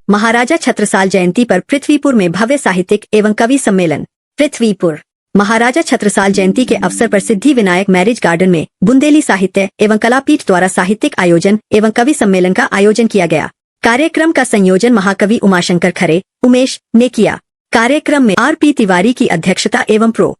महाराजा छत्रसाल जयंती पर पृथ्वीपुर में भव्य साहित्यिक एवं कवि सम्मेलन। पृथ्वीपुर महाराजा छत्रसाल जयंती के अवसर पर सिद्धि विनायक मैरिज गार्डन में बुंदेली साहित्य एवं कलापीठ द्वारा साहित्यिक आयोजन एवं कवि सम्मेलन का आयोजन किया गया। कार्यक्रम का संयोजन महाकवि उमाशंकर खरे उमेश ने किया। कार्यक्रम में आर.पी. तिवारी की अध्यक्षता एवं प्रो.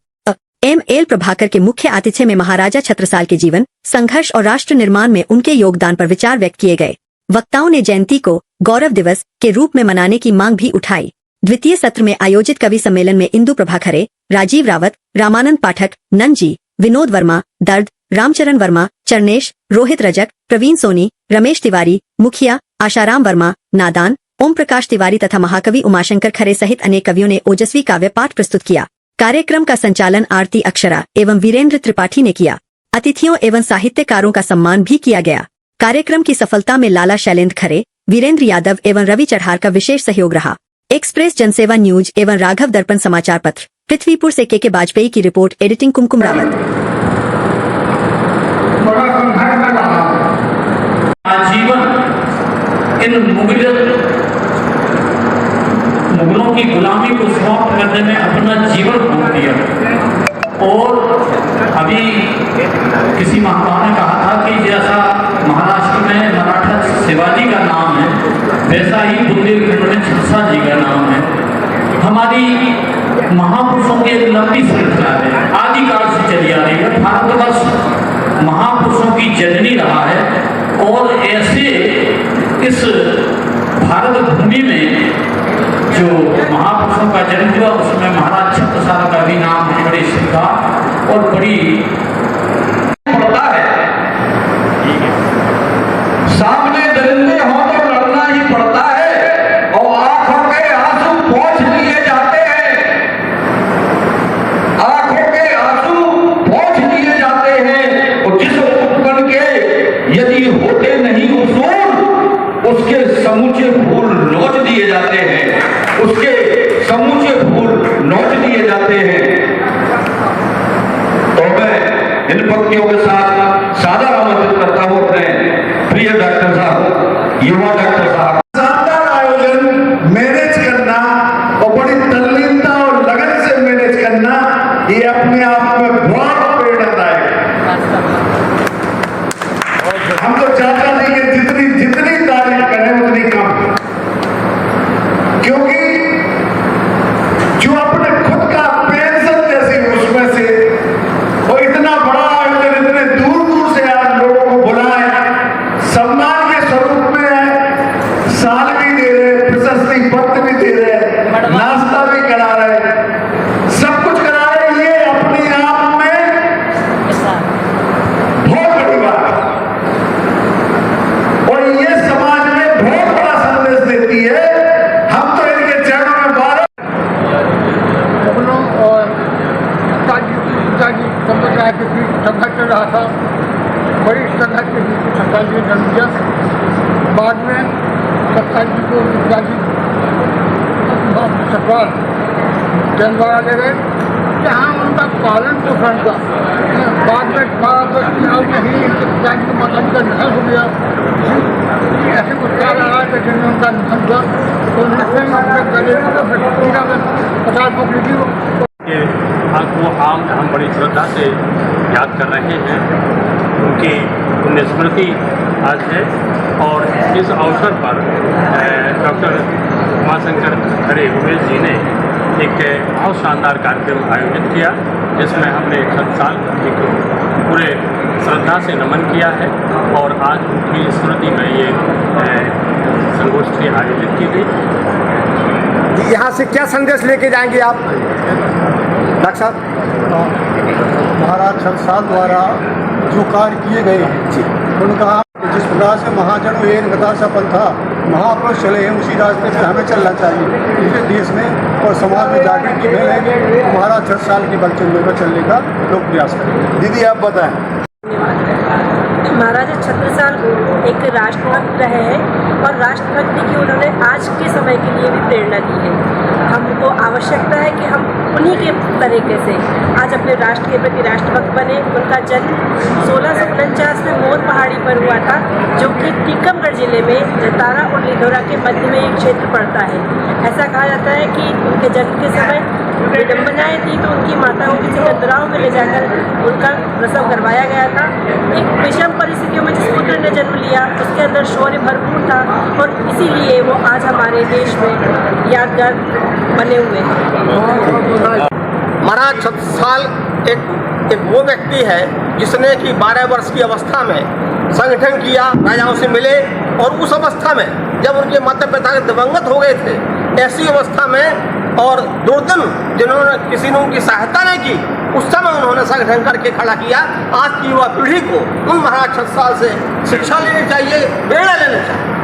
एम.एल. प्रभाकर के मुख्य आतिथ्य में महाराजा छत्रसाल के जीवन, संघर्ष और राष्ट्र निर्माण में उनके योगदान पर विचार व्यक्त किए गए। वक्ताओं ने जयंती को गौरव दिवस के रूप में मनाने की मांग भी उठाई। द्वितीय सत्र में आयोजित कवि सम्मेलन में इंदु प्रभा खरे, राजीव रावत, रामानंद पाठक, नंदजी, विनोद वर्मा, दर्द, रामचरण वर्मा, चरणेश, रोहित रजक, प्रवीण सोनी, रमेश तिवारी, मुखिया, आशाराम वर्मा, नादान, ओम प्रकाश तिवारी तथा महाकवि उमाशंकर खरे सहित अनेक कवियों ने ओजस्वी काव्य पाठ प्रस्तुत किया। कार्यक्रम का संचालन आरती अक्षरा एवं वीरेंद्र त्रिपाठी ने किया। अतिथियों एवं साहित्यकारों का सम्मान भी किया गया। कार्यक्रम की सफलता में लाला शैलेंद्र खरे, वीरेंद्र यादव एवं रवि चढ़ार का विशेष सहयोग रहा। एक्सप्रेस जनसेवा न्यूज एवं राघव दर्पण समाचार पत्र पृथ्वीपुर से के बाजपेयी की रिपोर्ट। एडिटिंग कुमकुम रावत। आजीवन इन मुगलों की गुलामी को समाप्त करने में अपना जीवन खो दिया। और अभी किसी महात्मा ने कहा था कि जैसा महाराष्ट्र में मराठा शिवाजी का नाम है, वैसा ही बुंदेलखंड में छत्रसाल जी का नाम है। हमारी महापुरुषों की एक लंबी श्रृंखला है, आदिकाल से चली आ रही है। भारतवर्ष महापुरुषों की जननी रहा है और ऐसे इस भारत भूमि में जो महापुरुषों का जन्म हुआ उसमें महाराज छत्रसाल का भी नाम बड़ी श्रद्धा और बड़ी पड़ता है। सामने दरिंदे हो तो लड़ना ही पड़ता है और आंखों के आंसू पोंछ लिए जाते हैं। आंखों के आंसू पोंछ लिए जाते हैं और जिस उपकरण के यदि होते नहीं उसूल, उसके समूचे फूल नोच दिए जाते हैं, उसके समूचे फूल नोच दिए जाते हैं। तो मैं इन पंक्तियों के साथ सादर आमंत्रित करता हूं अपने प्रिय डॉक्टर साहब, युवा डॉक्टर साहब। शानदार आयोजन मैनेज करना और बड़ी तल्लीनता और लगन से मैनेज करना, ये अपने आप में बहुत प्रेरणादायक है। हम तो चाहते हैं कि जितनी तारीफ करें उतनी कम, क्योंकि जो अपने खुद का पेंशन जैसे उसमें से और इतना बड़ा आयोजन इतने दूर दूर से आज लोगों को बुलाए, सम्मान के स्वरूप में साल भी दे रहे, प्रशस्ति पत्र भी दे रहे, नाश्ता भी करा रहे, सब कुछ करा रहे। ये अपने आप में बहुत बड़ी बात है और ये समाज में बहुत बड़ा संदेश देती है। हम तो इनके चरणों में मुगलों और संप्रदाय के बीच संघर्ष चल रहा था। बड़ी संघर्ष के बीच छत्रसाल जी ने जन्म दिया। बाद में छत्रसाल जी को पिताजी ससुराल जनवाड़ा ले गए, जहाँ उनका पालन पोषण था। बाद में 18 चुनाव में ही पिताजी को माता जी का निधन हो गया। ऐसे कुछ काल रहा था जिनमें उनका निधन हुआ तो उनसे अपने गले में 50 पकड़ी थी। वो हम बड़ी श्रद्धा से याद कर रहे हैं। उनकी पुण्य स्मृति आज है और इस अवसर पर डॉक्टर उमाशंकर खरे उमेश जी ने एक बहुत शानदार कार्यक्रम आयोजित किया, जिसमें हमने छत्रसाल जी को पूरे श्रद्धा से नमन किया है और आज उनकी स्मृति में ये संगोष्ठी आयोजित की गई। यहाँ से क्या संदेश लेके जाएंगे आप डॉक्टर साहब? महाराज छत्रसाल द्वारा जो कार्य किए गए उनका जिस प्रकार से महाजनों एक गदा सा पंथा महापुरुष चले हैं, उसी रास्ते पर हमें चलना चाहिए। इसे देश में और समाज में जागृति फैलेगी तो महाराज छत्रसाल के बल चलने पर चलने का लोग प्रयास करें। दीदी आप बताएं। महाराजा छत्रसाल एक राष्ट्रभक्त रहे हैं और राष्ट्रभक्ति की उन्होंने आज के समय के लिए भी प्रेरणा दी है। हमको आवश्यकता है कि हम उन्हीं के तरीके से आज अपने राष्ट्र के प्रति राष्ट्रभक्त बने। उनका जन्म 1649 में मोर पहाड़ी पर हुआ था, जो कि टीकमगढ़ जिले में जतारा और लिधौरा के मध्य में एक क्षेत्र पड़ता है। ऐसा कहा जाता है कि उनके जन्म के समय विडम्बनाएँ थी तो उनकी माता को किसी गंदराव में ले जाकर उनका प्रसव करवाया गया था। एक विषम परिस्थितियों में जिस पुत्र ने जन्म लिया उसके अंदर शौर्य भरपूर था और इसीलिए वो आज हमारे देश में यादगार बने हुए हैं। महाराज छत्रसाल एक वो व्यक्ति है जिसने कि 12 वर्ष की अवस्था में संगठन किया, राजाओं से मिले और उस अवस्था में जब उनके माता पिता दिवंगत हो गए थे, ऐसी अवस्था में और दुर्दिन जिन्होंने किसी ने उनकी सहायता नहीं की, उस समय उन्होंने संगठन करके खड़ा किया। आज की युवा पीढ़ी को उन महाराज छत्रसाल से शिक्षा लेनी चाहिए, प्रेरणा लेनी चाहिए।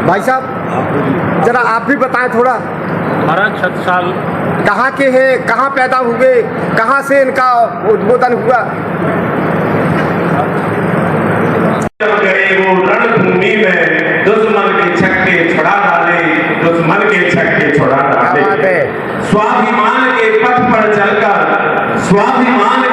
भाई साहब जरा आप भी बताएं थोड़ा, महाराज छत्रसाल कहाँ के हैं, कहाँ पैदा हुए, कहाँ से इनका उद्बोधन हुआ? गए वो रणभूमि में दुश्मन के छक्के छुड़ा डाले, दुश्मन के छक्के छुड़ा डाले। स्वाभिमान के पथ पर चलकर, स्वाभिमान